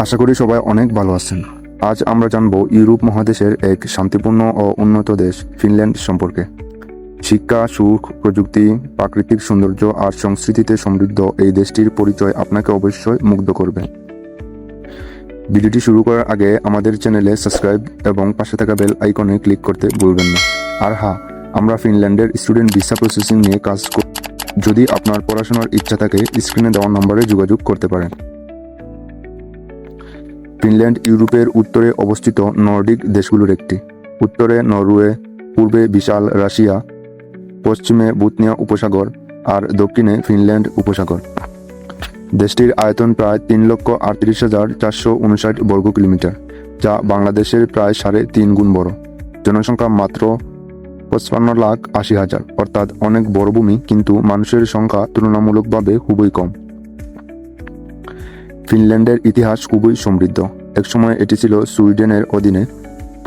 আশা করি সবাই অনেক ভালো আছেন। আজ আমরা জানব ইউরোপ মহাদেশের এক শান্তিপূর্ণ ও উন্নত দেশ ফিনল্যান্ড সম্পর্কে। শিক্ষা, সুখ, প্রযুক্তি, প্রাকৃতিক সৌন্দর্য আর সংস্কৃতিতে সমৃদ্ধ এই দেশটির পরিচয় আপনাকে অবশ্যই মুগ্ধ করবে। ভিডিওটি শুরু করার আগে আমাদের চ্যানেলে সাবস্ক্রাইব এবং পাশে থাকা বেল আইকনে ক্লিক করতে ভুলবেন না। আর হ্যাঁ, আমরা ফিনল্যান্ডের স্টুডেন্ট ভিসা প্রসেসিং নিয়ে কাজ করি। যদি আপনার পড়াশোনার ইচ্ছা থাকে, স্ক্রিনে দেওয়া নম্বরে যোগাযোগ করতে পারেন। ফিনল্যান্ড ইউরোপের উত্তরে অবস্থিত নর্ডিক দেশগুলোর একটি। উত্তরে নরওয়ে, পূর্বে বিশাল রাশিয়া, পশ্চিমে বুতনিয়া উপসাগর আর দক্ষিণে ফিনল্যান্ড উপসাগর। দেশটির আয়তন প্রায় 3,38,459 বর্গ কিলোমিটার, যা বাংলাদেশের প্রায় 3.5 গুণ বড়। জনসংখ্যা মাত্র 55,80,000, অর্থাৎ অনেক বড় ভূমি, কিন্তু মানুষের সংখ্যা তুলনামূলকভাবে খুবই কম। ফিনল্যান্ডের ইতিহাস খুবই সমৃদ্ধ। একসময় এটি ছিল সুইডেনের অধীনে,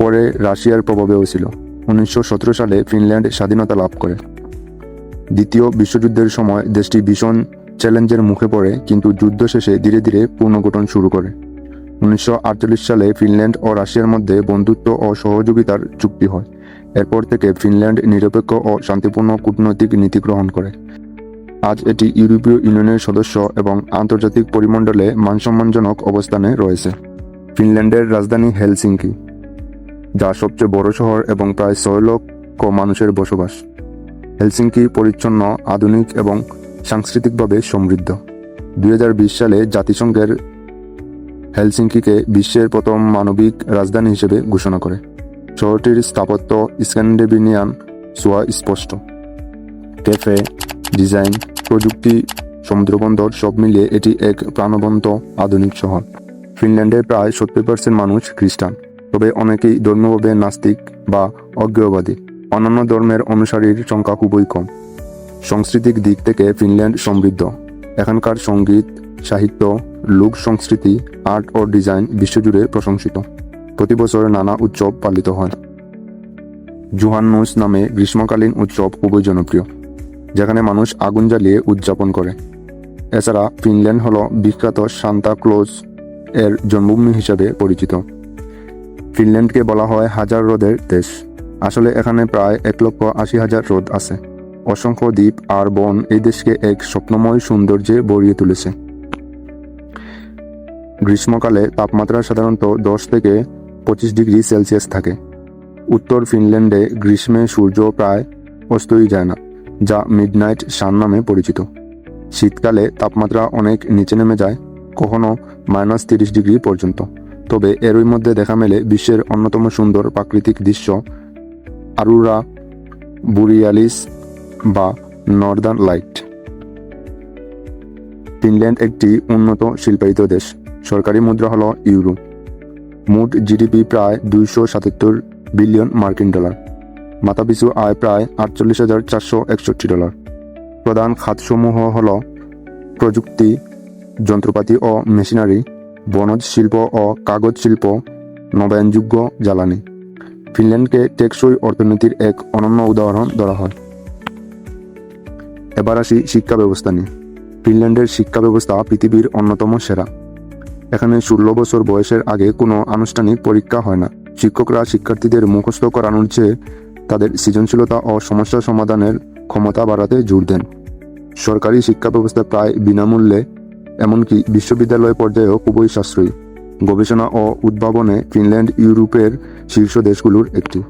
পরে রাশিয়ার প্রভাবেও ছিল। 1917 সালে ফিনল্যান্ড স্বাধীনতা লাভ করে। দ্বিতীয় বিশ্বযুদ্ধের সময় দেশটি ভীষণ চ্যালেঞ্জের মুখে পড়ে, কিন্তু যুদ্ধ শেষে ধীরে ধীরে পুনর্গঠন শুরু করে। 1948 সালে ফিনল্যান্ড ও রাশিয়ার মধ্যে বন্ধুত্ব ও সহযোগিতার চুক্তি হয়। এরপর থেকে ফিনল্যান্ড নিরপেক্ষ ও শান্তিপূর্ণ কূটনৈতিক নীতি গ্রহণ করে। আজ এটি ইউরোপীয় ইউনিয়নের সদস্য এবং আন্তর্জাতিক পরিমণ্ডলে মানসম্মানজনক অবস্থানে রয়েছে। ফিনল্যান্ডের রাজধানী হেলসিঙ্কি, যা সবচেয়ে বড় শহর এবং প্রায় 6 লক্ষ মানুষের বসবাস। হেলসিঙ্কি পরিচ্ছন্ন, আধুনিক এবং সাংস্কৃতিকভাবে সমৃদ্ধ। 2020 সালে জাতিসংঘের হেলসিঙ্কিকে বিশ্বের প্রথম মানবিক রাজধানী হিসেবে ঘোষণা করে। শহরটির স্থাপত্য স্ক্যান্ডিনেভিয়ান ছোঁয়া স্পষ্ট। ক্যাফে, ডিজাইন, প্রযুক্তি, সমুদ্রবন্দর সব মিলিয়ে এটি এক প্রাণবন্ত আধুনিক শহর। ফিনল্যান্ডে প্রায় 70% মানুষ খ্রিস্টান, তবে অনেকেই ধর্মীয়ভাবে নাস্তিক বা অজ্ঞেয়বাদী। অন্যান্য ধর্মের অনুসারীর সংখ্যা খুবই কম। সাংস্কৃতিক দিক থেকে ফিনল্যান্ড সমৃদ্ধ। এখানকার সঙ্গীত, সাহিত্য, লোক সংস্কৃতি, আর্ট ও ডিজাইন বিশ্বজুড়ে প্রশংসিত। প্রতি বছর নানা উৎসব পালিত হয়। জুহান্নুস নামে গ্রীষ্মকালীন উৎসব খুবই জনপ্রিয়, যেখানে মানুষ আগুন জ্বালিয়ে উদযাপন করে। এছাড়া ফিনল্যান্ড হল বিখ্যাত সান্তা ক্লজ এর জন্মভূমি হিসেবে পরিচিত। ফিনল্যান্ডকে বলা হয় হাজার হ্রদের দেশ। আসলে এখানে প্রায় 1,80,000 হ্রদ আছে। অসংখ্য দ্বীপ আর বন এই দেশকে এক স্বপ্নময় সৌন্দর্যে ভরিয়ে তুলেছে। গ্রীষ্মকালে তাপমাত্রা সাধারণত 10 থেকে 25 ডিগ্রি সেলসিয়াস থাকে। উত্তর ফিনল্যান্ডে গ্রীষ্মে সূর্য প্রায় অস্তই যায় না, যা মিডনাইট সান নামে পরিচিত। শীতকালে তাপমাত্রা অনেক নিচে নেমে যায়, কখনো -30 ডিগ্রি পর্যন্ত। তবে এরই মধ্যে দেখা মেলে বিশ্বের অন্যতম সুন্দর প্রাকৃতিক দৃশ্য, আরোরা বোরিয়ালিস বা নর্দার্ন লাইট। ফিনল্যান্ড একটি উন্নত শিল্পায়িত দেশ। সরকারি মুদ্রা হল ইউরো। মোট জিডিপি প্রায় 277 বিলিয়ন মার্কিন ডলার। মাথাপিছু আয় প্রায় 48,461 ডলার। প্রধান খাতসমূহ হল প্রযুক্তি, যন্ত্রপাতি ও মেশিনারি, বনজ শিল্প ও কাগজ শিল্প, নবায়নযোগ্য জ্বালানি। ফিনল্যান্ডকে টেকসই অর্থনীতির এক অনন্য উদাহরণ ধরা হয়। এবার আসি শিক্ষা ব্যবস্থা নিয়ে। ফিনল্যান্ডের শিক্ষা ব্যবস্থা পৃথিবীর অন্যতম সেরা। এখানে 16 বছর বয়সের আগে কোনো আনুষ্ঠানিক পরীক্ষা হয় না। শিক্ষকরা শিক্ষার্থীদের মুখস্থ করানোর চেয়ে তাদের সৃজনশীলতা ও সমস্যা সমাধানের ক্ষমতা বাড়াতে জোর দেন। সরকারি শিক্ষা ব্যবস্থা প্রায় বিনামূল্যে, এমনকি বিশ্ববিদ্যালয় পর্যায়েও খুবই সাশ্রয়ী। গবেষণা ও উদ্ভাবনে ফিনল্যান্ড ইউরোপের শীর্ষ দেশগুলোর একটি।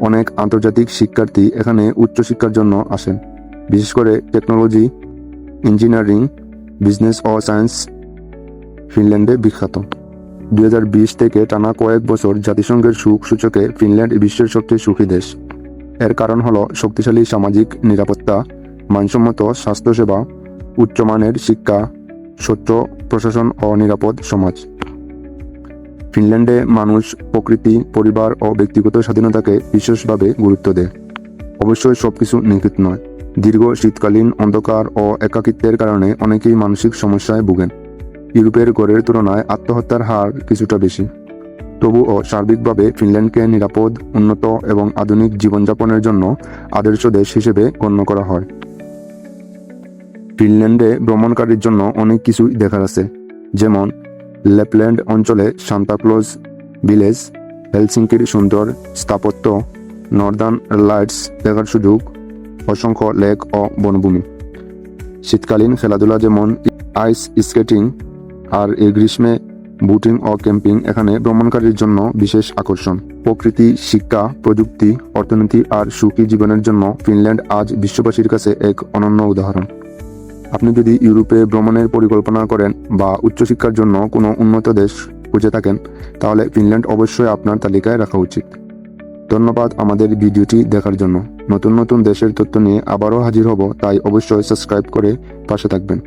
অনেক আন্তর্জাতিক শিক্ষার্থী এখানে উচ্চশিক্ষার জন্য আসেন, বিশেষ করে টেকনোলজি, ইঞ্জিনিয়ারিং, বিজনেস ও সায়েন্স ফিনল্যান্ডে বিখ্যাত। 2020 থেকে টানা কয়েক বছর জাতিসংঘের সুখ সূচকে ফিনল্যান্ড বিশ্বের সবচেয়ে সুখী দেশ। এর কারণ হল শক্তিশালী সামাজিক নিরাপত্তা, মানসম্মত স্বাস্থ্যসেবা, উচ্চমানের শিক্ষা, স্বচ্ছ প্রশাসন ও নিরাপদ সমাজ। ফিনল্যান্ডে মানুষ প্রকৃতি, পরিবার ও ব্যক্তিগত স্বাধীনতাকে বিশেষভাবে গুরুত্ব দেয়। অবশ্যই সবকিছু নিখুঁত নয়। দীর্ঘ শীতকালীন অন্ধকার ও একাকিত্বের কারণে অনেকেই মানসিক সমস্যায় ভোগেন। ইউরোপের গড়ের তুলনায় আত্মহত্যার হার কিছুটা বেশি। তবুও সার্বিকভাবে ফিনল্যান্ডকে নিরাপদ, উন্নত এবং আধুনিক জীবনযাপনের জন্য আদর্শ দেশ হিসেবে গণ্য করা হয়। ফিনল্যান্ডে ভ্রমণকারীর জন্য অনেক কিছুই দেখার আছে, যেমন ল্যাপল্যান্ড অঞ্চলে সান্তাক্লজ ভিলেজ, হেলসিঙ্কির সুন্দর স্থাপত্য, নর্দার্ন লাইটস দেখার সুযোগ, অসংখ্য লেক ও বনভূমি। শীতকালীন খেলাধুলা যেমন আইস স্কেটিং আর এই গ্রীষ্মে বুটিং ও ক্যাম্পিং এখানে ভ্রমণকারীর জন্য বিশেষ আকর্ষণ। প্রকৃতি, শিক্ষা, প্রযুক্তি, অর্থনীতি আর সুখী জীবনের জন্য ফিনল্যান্ড আজ বিশ্ববাসীর কাছে এক অনন্য উদাহরণ। আপনি যদি ইউরোপে ভ্রমণের পরিকল্পনা করেন বা উচ্চশিক্ষার জন্য কোনো উন্নত দেশ খুঁজে থাকেন, তাহলে ফিনল্যান্ড অবশ্যই আপনার তালিকায় রাখা উচিত। ধন্যবাদ আমাদের ভিডিওটি দেখার জন্য। নতুন নতুন দেশের তথ্য নিয়ে আবারও হাজির হব, তাই অবশ্যই সাবস্ক্রাইব করে পাশে থাকবেন।